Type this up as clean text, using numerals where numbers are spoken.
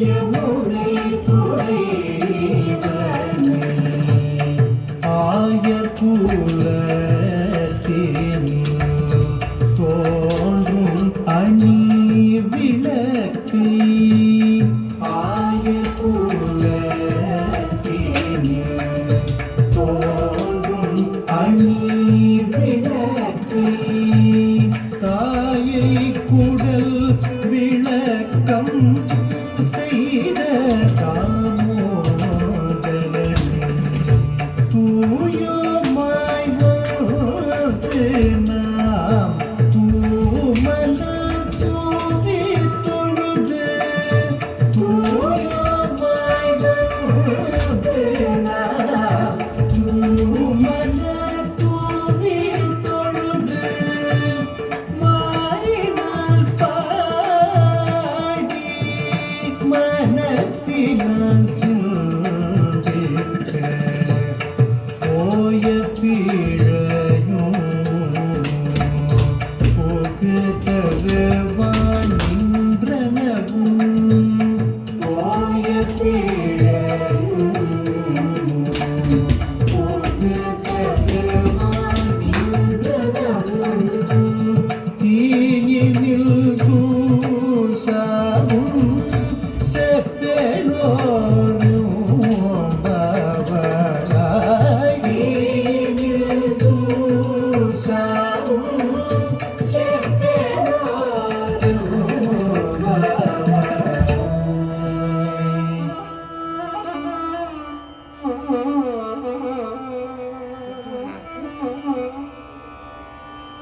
யமுனை துறைவனே ஆயர்குலத்தின் தோன்றும் அணி விளக்கு ஆயர்குலத்தின் தோன்றும் அணி விளக்கு தாயை குடல் விளக்கம் செய்த தாமோதரனே தூயமாய் வந்து நாம் தூமலர் தூவி தொழுது தூயமாய் வந்து நாம் தூமலர் தூவி தொழுது மாறினால் பாடி மனத்தினால்